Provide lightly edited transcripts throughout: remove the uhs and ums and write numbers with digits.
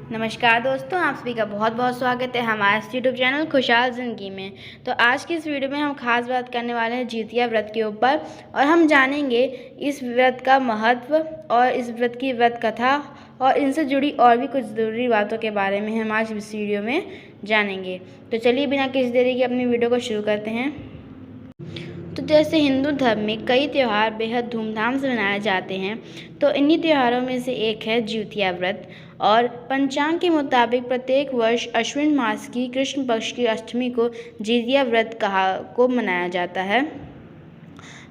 नमस्कार दोस्तों, आप सभी का बहुत बहुत स्वागत है हमारे यूट्यूब चैनल खुशहाल ज़िंदगी में। तो आज की इस वीडियो में हम खास बात करने वाले हैं जितिया व्रत के ऊपर और हम जानेंगे इस व्रत का महत्व और इस व्रत की व्रत कथा और इनसे जुड़ी और भी कुछ ज़रूरी बातों के बारे में हम आज इस वीडियो में जानेंगे। तो चलिए बिना किसी देरी के अपनी वीडियो को शुरू करते हैं। तो जैसे हिंदू धर्म में कई त्यौहार बेहद धूमधाम से मनाए जाते हैं, तो इन्हीं त्योहारों में से एक है जितिया व्रत। और पंचांग के मुताबिक प्रत्येक वर्ष अश्विन मास की कृष्ण पक्ष की अष्टमी को जितिया व्रत को मनाया जाता है।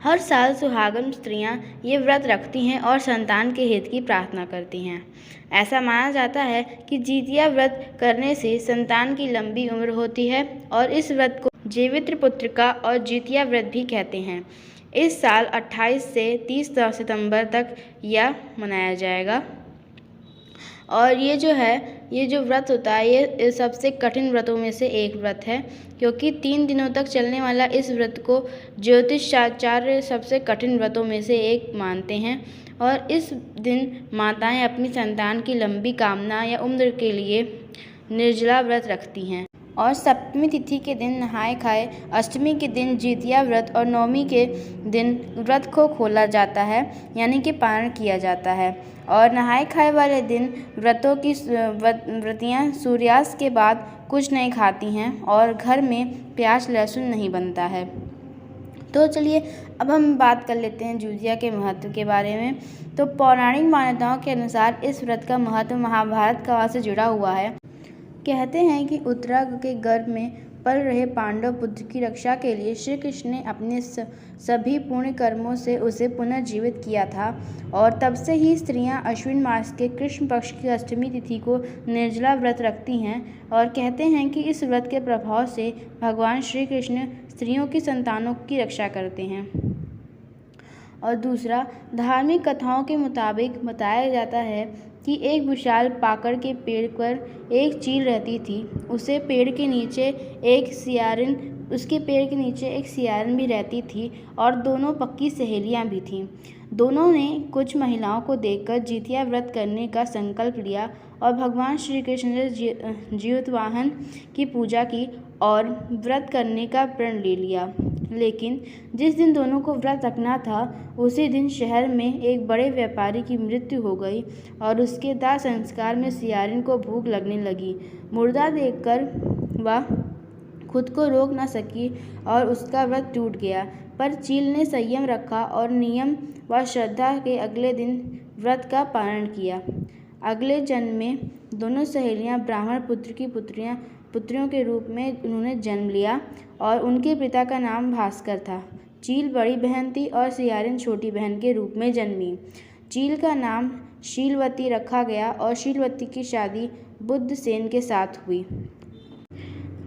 हर साल सुहागन स्त्रियां ये व्रत रखती हैं और संतान के हित की प्रार्थना करती हैं। ऐसा माना जाता है कि जितिया व्रत करने से संतान की लंबी उम्र होती है और इस व्रत को जीवित्र पुत्रिका और जितिया व्रत भी कहते हैं। इस साल 28 से 30 सितंबर तक यह मनाया जाएगा। और ये जो व्रत होता है ये सबसे कठिन व्रतों में से एक व्रत है, क्योंकि 3 दिनों तक चलने वाला इस व्रत को ज्योतिषाचार्य सबसे कठिन व्रतों में से एक मानते हैं। और इस दिन माताएं अपनी संतान की लंबी कामना या उम्र के लिए निर्जला व्रत रखती हैं। और सप्तमी तिथि के दिन नहाए खाए, अष्टमी के दिन जितिया व्रत और नवमी के दिन व्रत को खोला जाता है, यानी कि पारण किया जाता है। और नहाए खाए वाले दिन व्रतियाँ सूर्यास्त के बाद कुछ नहीं खाती हैं और घर में प्याज लहसुन नहीं बनता है। तो चलिए अब हम बात कर लेते हैं जितिया के महत्व के बारे में। तो पौराणिक मान्यताओं के अनुसार इस व्रत का महत्व महाभारत काल से जुड़ा हुआ है। कहते हैं कि उत्तरा के गर्भ में पल रहे पांडव पुत्र की रक्षा के लिए श्री कृष्ण ने अपने सभी पुण्य कर्मों से उसे पुनर्जीवित किया था। और तब से ही स्त्रियां अश्विन मास के कृष्ण पक्ष की अष्टमी तिथि को निर्जला व्रत रखती हैं और कहते हैं कि इस व्रत के प्रभाव से भगवान श्री कृष्ण स्त्रियों की संतानों की रक्षा करते हैं। और दूसरा, धार्मिक कथाओं के मुताबिक बताया जाता है कि एक विशाल पाकड़ के पेड़ पर एक चील रहती थी। उसके पेड़ के नीचे एक सियारिन भी रहती थी और दोनों पक्की सहेलियां भी थीं। दोनों ने कुछ महिलाओं को देखकर जितिया व्रत करने का संकल्प लिया और भगवान श्री कृष्ण ने जीवतवाहन की पूजा की और व्रत करने का प्रण ले लिया। लेकिन जिस दिन दोनों को व्रत रखना था, उसी दिन शहर में एक बड़े व्यापारी की मृत्यु हो गई और उसके दाह संस्कार में सियारिन को भूख लगने लगी। मुर्दा देखकर वह खुद को रोक न सकी और उसका व्रत टूट गया। पर चील ने संयम रखा और नियम व श्रद्धा के अगले दिन व्रत का पालन किया। अगले जन्म में दोनों सहेलियां ब्राह्मण पुत्र की पुत्रियों के रूप में उन्होंने जन्म लिया और उनके पिता का नाम भास्कर था। चील बड़ी बहन थी और सियारिन छोटी बहन के रूप में जन्मी। चील का नाम शीलवती रखा गया और शीलवती की शादी बुद्धसेन के साथ हुई,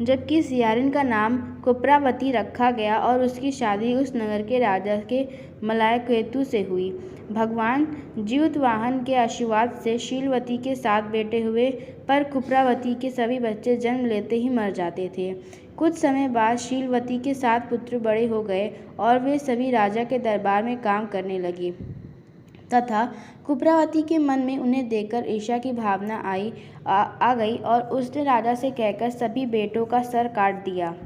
जबकि सियारिन का नाम कुप्रावती रखा गया और उसकी शादी उस नगर के राजा के मलायकेतु से हुई। भगवान जीवतवाहन के आशीर्वाद से शीलवती के 7 बेटे हुए, पर कुप्रावती के सभी बच्चे जन्म लेते ही मर जाते थे। कुछ समय बाद शीलवती के 7 पुत्र बड़े हो गए और वे सभी राजा के दरबार में काम करने लगे तथा कुप्रावती के मन में उन्हें देखकर ईर्ष्या की भावना आ गई और उसने राजा से कहकर सभी बेटों का सर काट दिया।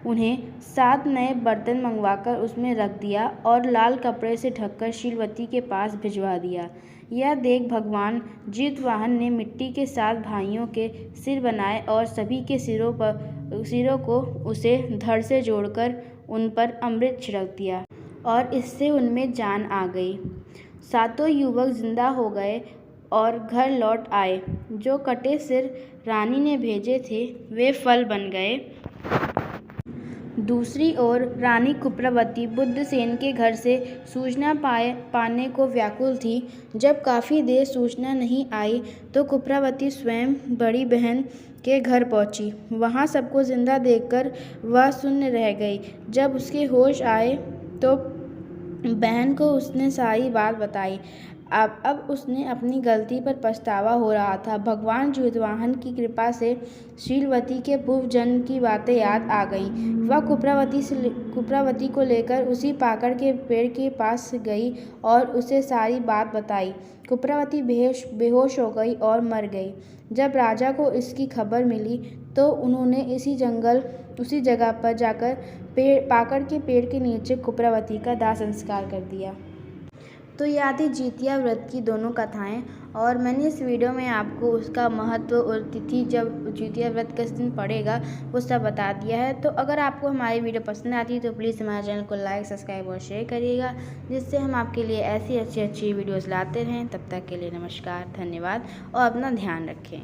उन्हें 7 नए बर्तन मंगवाकर उसमें रख दिया और लाल कपड़े से ढककर शीलवती के पास भिजवा दिया। यह देख भगवान जीतवाहन ने मिट्टी के 7 भाइयों के सिर बनाए और सभी के सिरों को उसे धड़ से जोड़कर उन पर अमृत छिड़क दिया और इससे उनमें जान आ गई। 7 युवक जिंदा हो गए और घर लौट आए। जो कटे सिर रानी ने भेजे थे वे फल बन गए। दूसरी ओर रानी कुप्रावती बुद्धसेन के घर से सूचना पाने को व्याकुल थी। जब काफ़ी देर सूचना नहीं आई तो कुप्रावती स्वयं बड़ी बहन के घर पहुंची। वहां सबको जिंदा देखकर वह शून्य रह गई। जब उसके होश आए तो बहन को उसने सारी बात बताई। अब उसने अपनी गलती पर पछतावा हो रहा था। भगवान जीतवाहन की कृपा से शीलवती के पूर्व जन्म की बातें याद आ गईं। वह कुप्रावती को लेकर उसी पाकड़ के पेड़ के पास गई और उसे सारी बात बताई। कुप्रावती बेहोश हो गई और मर गई। जब राजा को इसकी खबर मिली तो उन्होंने उसी जगह पर जाकर पाकड़ के पेड़ के नीचे कुप्रावती का दाह संस्कार कर दिया। तो ये थी जितिया व्रत की दोनों कथाएं, और मैंने इस वीडियो में आपको उसका महत्व और तिथि जब जितिया व्रत किस दिन पड़ेगा वो सब बता दिया है। तो अगर आपको हमारी वीडियो पसंद आती है तो प्लीज़ हमारे चैनल को लाइक, सब्सक्राइब और शेयर करिएगा, जिससे हम आपके लिए ऐसी अच्छी वीडियोज़ लाते रहें। तब तक के लिए नमस्कार, धन्यवाद और अपना ध्यान रखें।